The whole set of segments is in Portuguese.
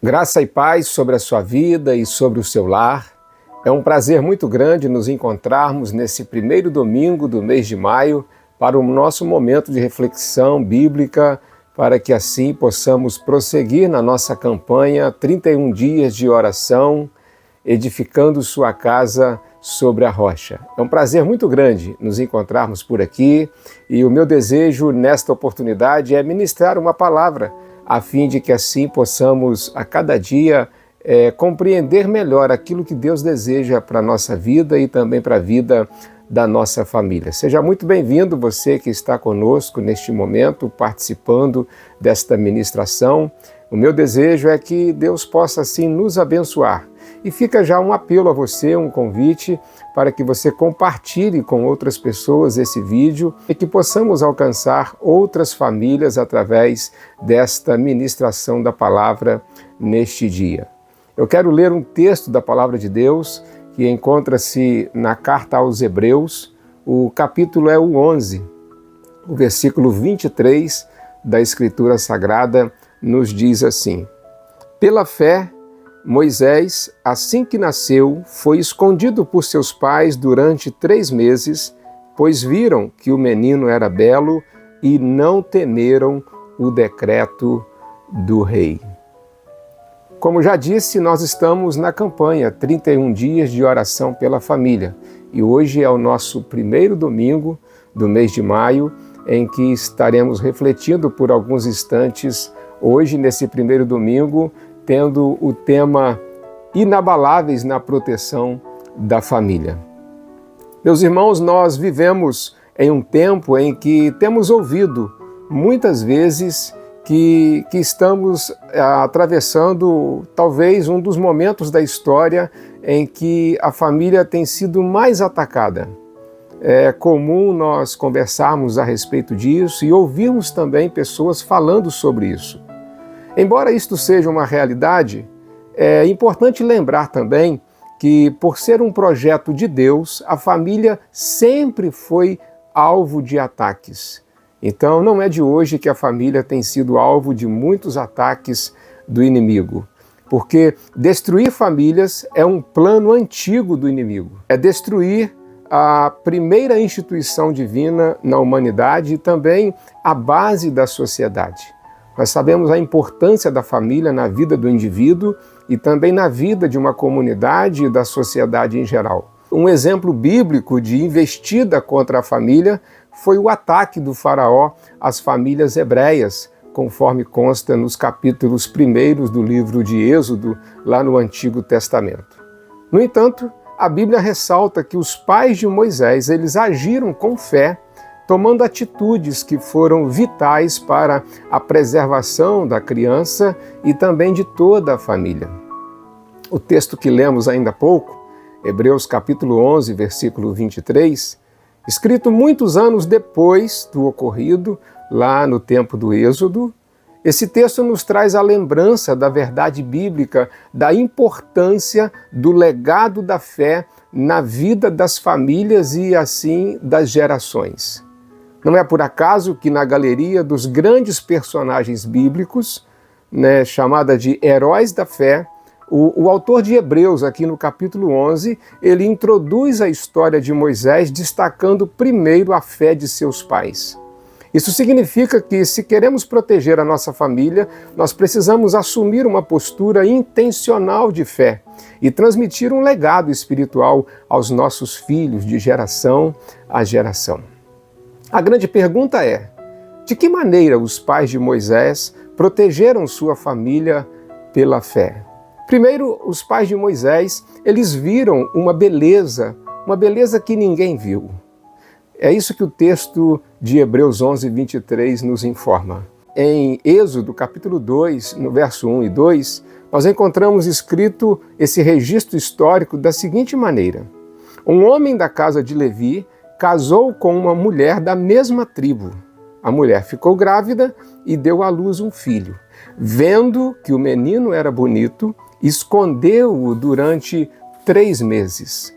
Graça e paz sobre a sua vida e sobre o seu lar. É um prazer muito grande nos encontrarmos nesse primeiro domingo do mês de maio para o nosso momento de reflexão bíblica, para que assim possamos prosseguir na nossa campanha 31 dias de oração, edificando sua casa sobre a rocha. É um prazer muito grande nos encontrarmos por aqui e o meu desejo nesta oportunidade é ministrar uma palavra a fim de que assim possamos a cada dia compreender melhor aquilo que Deus deseja para a nossa vida e também para a vida da nossa família. Seja muito bem-vindo você que está conosco neste momento, participando desta ministração. O meu desejo é que Deus possa assim nos abençoar. E fica já um apelo a você, um convite para que você compartilhe com outras pessoas esse vídeo e que possamos alcançar outras famílias através desta ministração da palavra neste dia. Eu quero ler um texto da palavra de Deus que encontra-se na carta aos Hebreus, o capítulo é o 11, o versículo 23 da Escritura Sagrada nos diz assim: Pela fé, Moisés, assim que nasceu, foi escondido por seus pais durante 3 meses, pois viram que o menino era belo e não temeram o decreto do rei. Como já disse, nós estamos na campanha 31 dias de oração pela família e hoje é o nosso primeiro domingo do mês de maio em que estaremos refletindo por alguns instantes hoje, nesse primeiro domingo, tendo o tema Inabaláveis na Proteção da Família. Meus irmãos, nós vivemos em um tempo em que temos ouvido muitas vezes que estamos atravessando talvez um dos momentos da história em que a família tem sido mais atacada. É comum nós conversarmos a respeito disso e ouvirmos também pessoas falando sobre isso. Embora isto seja uma realidade, é importante lembrar também que, por ser um projeto de Deus, a família sempre foi alvo de ataques. Então, não é de hoje que a família tem sido alvo de muitos ataques do inimigo, porque destruir famílias é um plano antigo do inimigo. É destruir a primeira instituição divina na humanidade e também a base da sociedade. Nós sabemos a importância da família na vida do indivíduo e também na vida de uma comunidade e da sociedade em geral. Um exemplo bíblico de investida contra a família foi o ataque do faraó às famílias hebreias, conforme consta nos capítulos 1 do livro de Êxodo, lá no Antigo Testamento. No entanto, a Bíblia ressalta que os pais de Moisés, eles agiram com fé, tomando atitudes que foram vitais para a preservação da criança e também de toda a família. O texto que lemos ainda há pouco, Hebreus capítulo 11, versículo 23, escrito muitos anos depois do ocorrido, lá no tempo do Êxodo, esse texto nos traz a lembrança da verdade bíblica, da importância do legado da fé na vida das famílias e assim das gerações. Não é por acaso que na galeria dos grandes personagens bíblicos, chamada de Heróis da Fé, o autor de Hebreus, aqui no capítulo 11, ele introduz a história de Moisés destacando primeiro a fé de seus pais. Isso significa que, se queremos proteger a nossa família, nós precisamos assumir uma postura intencional de fé e transmitir um legado espiritual aos nossos filhos de geração a geração. A grande pergunta é: de que maneira os pais de Moisés protegeram sua família pela fé? Primeiro, os pais de Moisés, eles viram uma beleza que ninguém viu. É isso que o texto de Hebreus 11, 23 nos informa. Em Êxodo, capítulo 2, no verso 1 e 2, nós encontramos escrito esse registro histórico da seguinte maneira: um homem da casa de Levi casou com uma mulher da mesma tribo. A mulher ficou grávida e deu à luz um filho. Vendo que o menino era bonito, escondeu-o durante 3 meses.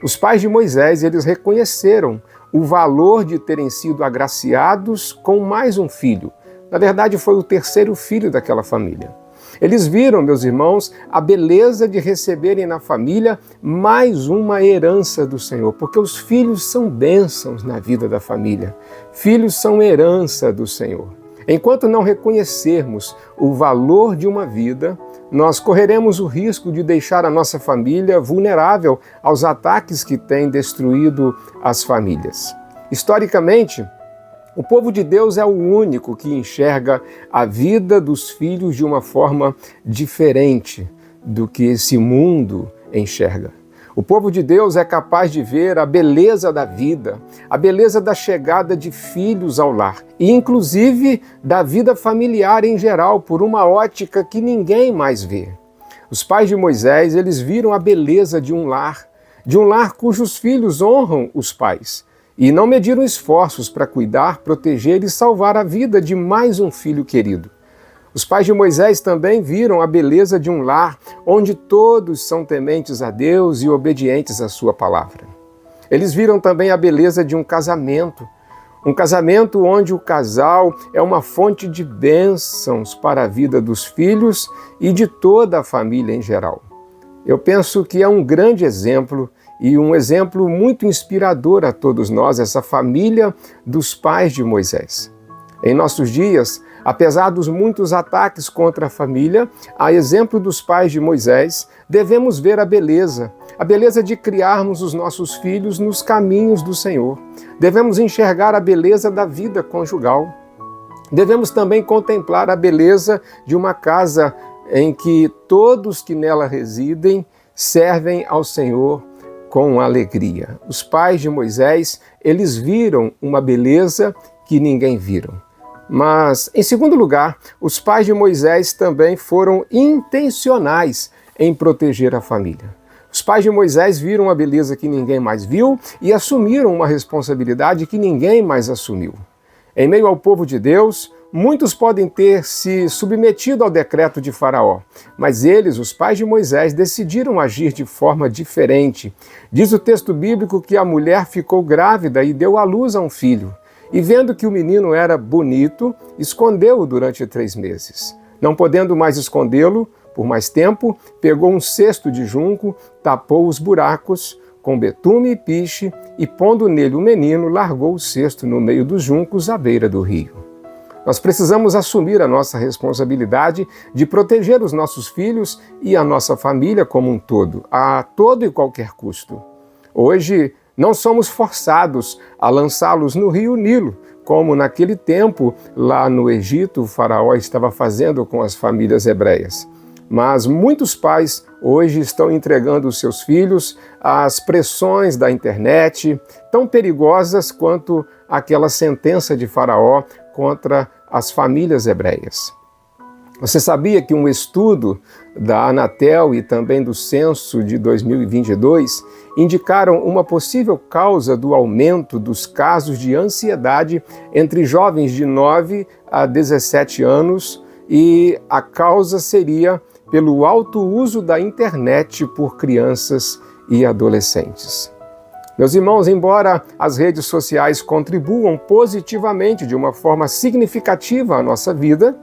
Os pais de Moisés, eles reconheceram o valor de terem sido agraciados com mais um filho. Na verdade, foi o 3º filho daquela família. Eles viram, meus irmãos, a beleza de receberem na família mais uma herança do Senhor, porque os filhos são bênçãos na vida da família. Filhos são herança do Senhor. Enquanto não reconhecermos o valor de uma vida, nós correremos o risco de deixar a nossa família vulnerável aos ataques que têm destruído as famílias. Historicamente, o povo de Deus é o único que enxerga a vida dos filhos de uma forma diferente do que esse mundo enxerga. O povo de Deus é capaz de ver a beleza da vida, a beleza da chegada de filhos ao lar e, inclusive, da vida familiar em geral, por uma ótica que ninguém mais vê. Os pais de Moisés, eles viram a beleza de um lar cujos filhos honram os pais e não mediram esforços para cuidar, proteger e salvar a vida de mais um filho querido. Os pais de Moisés também viram a beleza de um lar onde todos são tementes a Deus e obedientes à sua palavra. Eles viram também a beleza de um casamento onde o casal é uma fonte de bênçãos para a vida dos filhos e de toda a família em geral. Eu penso que é um grande exemplo e um exemplo muito inspirador a todos nós, essa família dos pais de Moisés. Em nossos dias, apesar dos muitos ataques contra a família, a exemplo dos pais de Moisés, devemos ver a beleza de criarmos os nossos filhos nos caminhos do Senhor. Devemos enxergar a beleza da vida conjugal. Devemos também contemplar a beleza de uma casa em que todos que nela residem servem ao Senhor com alegria. Os pais de Moisés, eles viram uma beleza que ninguém viram. Mas, em segundo lugar, os pais de Moisés também foram intencionais em proteger a família. Os pais de Moisés viram a beleza que ninguém mais viu e assumiram uma responsabilidade que ninguém mais assumiu. Em meio ao povo de Deus, muitos podem ter se submetido ao decreto de Faraó, mas eles, os pais de Moisés, decidiram agir de forma diferente. Diz o texto bíblico que a mulher ficou grávida e deu à luz a um filho. E vendo que o menino era bonito, escondeu-o durante 3 meses. Não podendo mais escondê-lo por mais tempo, pegou um cesto de junco, tapou os buracos com betume e piche e, pondo nele o menino, largou o cesto no meio dos juncos à beira do rio. Nós precisamos assumir a nossa responsabilidade de proteger os nossos filhos e a nossa família como um todo, a todo e qualquer custo. Hoje, não somos forçados a lançá-los no rio Nilo, como naquele tempo, lá no Egito, o faraó estava fazendo com as famílias hebreias. Mas muitos pais hoje estão entregando os seus filhos às pressões da internet, tão perigosas quanto aquela sentença de Faraó contra as famílias hebreias. Você sabia que um estudo da Anatel e também do censo de 2022 indicaram uma possível causa do aumento dos casos de ansiedade entre jovens de 9 a 17 anos e a causa seria pelo alto uso da internet por crianças e adolescentes. Meus irmãos, embora as redes sociais contribuam positivamente de uma forma significativa à nossa vida,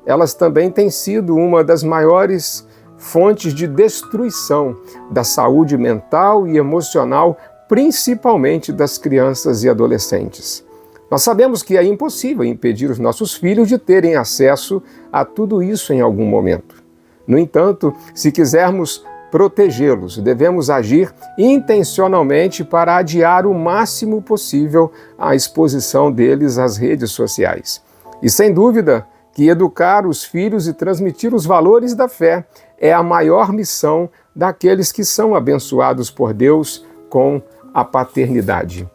elas também têm sido uma das maiores fontes de destruição da saúde mental e emocional, principalmente das crianças e adolescentes. Nós sabemos que é impossível impedir os nossos filhos de terem acesso a tudo isso em algum momento. No entanto, se quisermos protegê-los, devemos agir intencionalmente para adiar o máximo possível a exposição deles às redes sociais. E sem dúvida que educar os filhos e transmitir os valores da fé é a maior missão daqueles que são abençoados por Deus com a paternidade.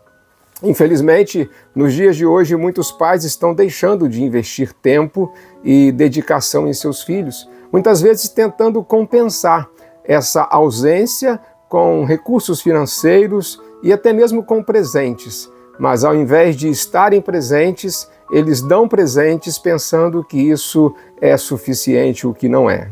Infelizmente, nos dias de hoje, muitos pais estão deixando de investir tempo e dedicação em seus filhos, muitas vezes tentando compensar essa ausência com recursos financeiros e até mesmo com presentes. Mas ao invés de estarem presentes, eles dão presentes pensando que isso é suficiente, o que não é.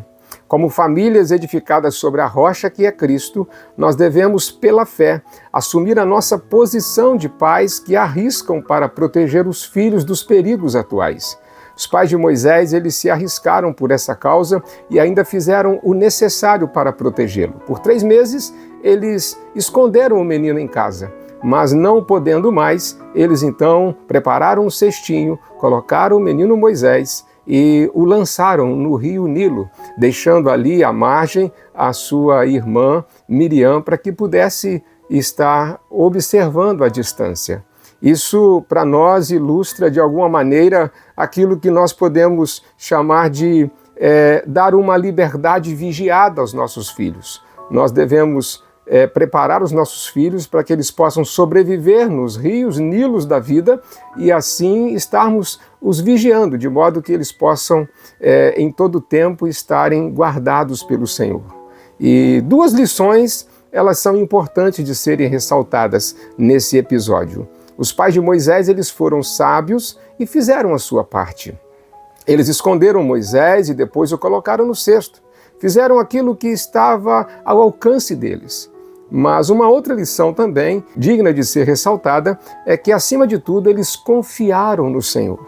Como famílias edificadas sobre a rocha que é Cristo, nós devemos, pela fé, assumir a nossa posição de pais que arriscam para proteger os filhos dos perigos atuais. Os pais de Moisés, eles se arriscaram por essa causa e ainda fizeram o necessário para protegê-lo. Por 3 meses, eles esconderam o menino em casa, mas não podendo mais, eles então prepararam um cestinho, colocaram o menino Moisés e o lançaram no rio Nilo, deixando ali à margem a sua irmã Miriam para que pudesse estar observando à distância. Isso, para nós, ilustra de alguma maneira aquilo que nós podemos chamar de dar uma liberdade vigiada aos nossos filhos. Nós devemos preparar os nossos filhos para que eles possam sobreviver nos rios, nilos da vida e assim estarmos os vigiando, de modo que eles possam em todo o tempo estarem guardados pelo Senhor. E 2 lições, elas são importantes de serem ressaltadas nesse episódio. Os pais de Moisés, eles foram sábios e fizeram a sua parte. Eles esconderam Moisés e depois o colocaram no cesto. Fizeram aquilo que estava ao alcance deles. Mas uma outra lição também, digna de ser ressaltada, é que, acima de tudo, eles confiaram no Senhor,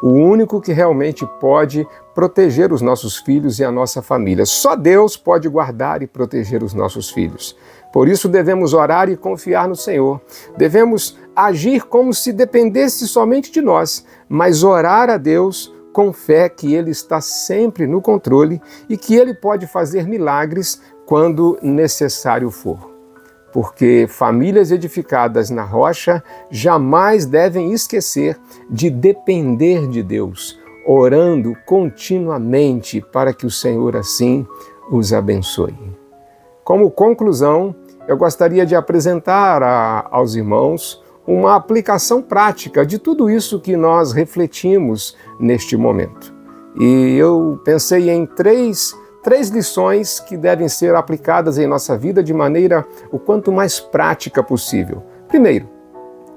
o único que realmente pode proteger os nossos filhos e a nossa família. Só Deus pode guardar e proteger os nossos filhos. Por isso devemos orar e confiar no Senhor. Devemos agir como se dependesse somente de nós, mas orar a Deus com fé que Ele está sempre no controle e que Ele pode fazer milagres quando necessário for. Porque famílias edificadas na rocha jamais devem esquecer de depender de Deus, orando continuamente para que o Senhor assim os abençoe. Como conclusão, eu gostaria de apresentar aos irmãos uma aplicação prática de tudo isso que nós refletimos neste momento. E eu pensei em três lições que devem ser aplicadas em nossa vida de maneira o quanto mais prática possível. Primeiro,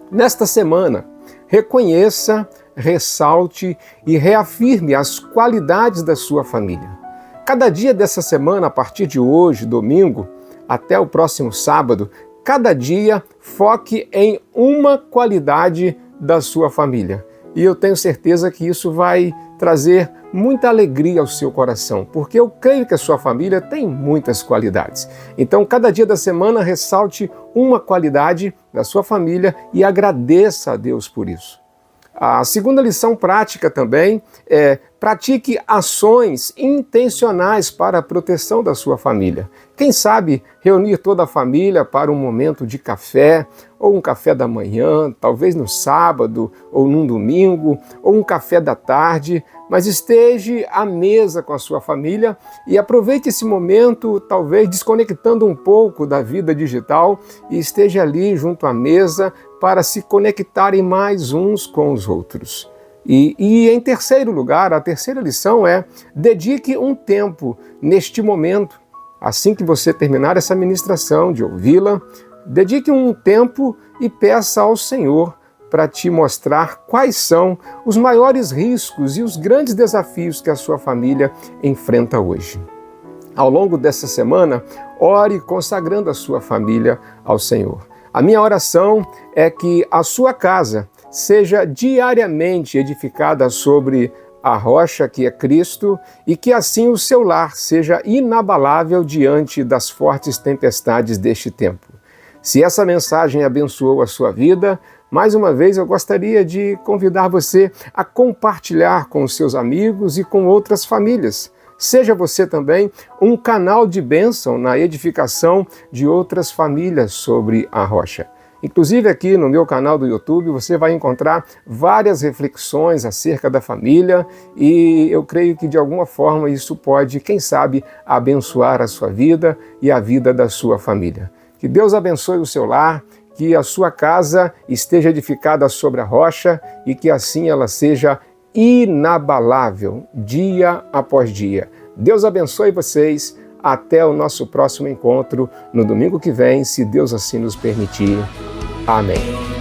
nesta semana, reconheça, ressalte e reafirme as qualidades da sua família. Cada dia dessa semana, a partir de hoje, domingo, até o próximo sábado, cada dia foque em uma qualidade da sua família. E eu tenho certeza que isso vai trazer muita alegria ao seu coração, porque eu creio que a sua família tem muitas qualidades. Então, cada dia da semana, ressalte uma qualidade da sua família e agradeça a Deus por isso. A segunda lição prática também é: pratique ações intencionais para a proteção da sua família. Quem sabe reunir toda a família para um momento de café, ou um café da manhã, talvez no sábado, ou num domingo, ou um café da tarde, mas esteja à mesa com a sua família e aproveite esse momento, talvez desconectando um pouco da vida digital e esteja ali junto à mesa para se conectarem mais uns com os outros. E em terceiro lugar, a terceira lição é: dedique um tempo neste momento, assim que você terminar essa ministração, de ouvi-la, dedique um tempo e peça ao Senhor para te mostrar quais são os maiores riscos e os grandes desafios que a sua família enfrenta hoje. Ao longo dessa semana, ore consagrando a sua família ao Senhor. A minha oração é que a sua casa seja diariamente edificada sobre a rocha que é Cristo e que assim o seu lar seja inabalável diante das fortes tempestades deste tempo. Se essa mensagem abençoou a sua vida, mais uma vez eu gostaria de convidar você a compartilhar com os seus amigos e com outras famílias. Seja você também um canal de bênção na edificação de outras famílias sobre a rocha. Inclusive aqui no meu canal do YouTube você vai encontrar várias reflexões acerca da família e eu creio que de alguma forma isso pode, quem sabe, abençoar a sua vida e a vida da sua família. Que Deus abençoe o seu lar, que a sua casa esteja edificada sobre a rocha e que assim ela seja inabalável dia após dia. Deus abençoe vocês. Até o nosso próximo encontro no domingo que vem, se Deus assim nos permitir. Amém.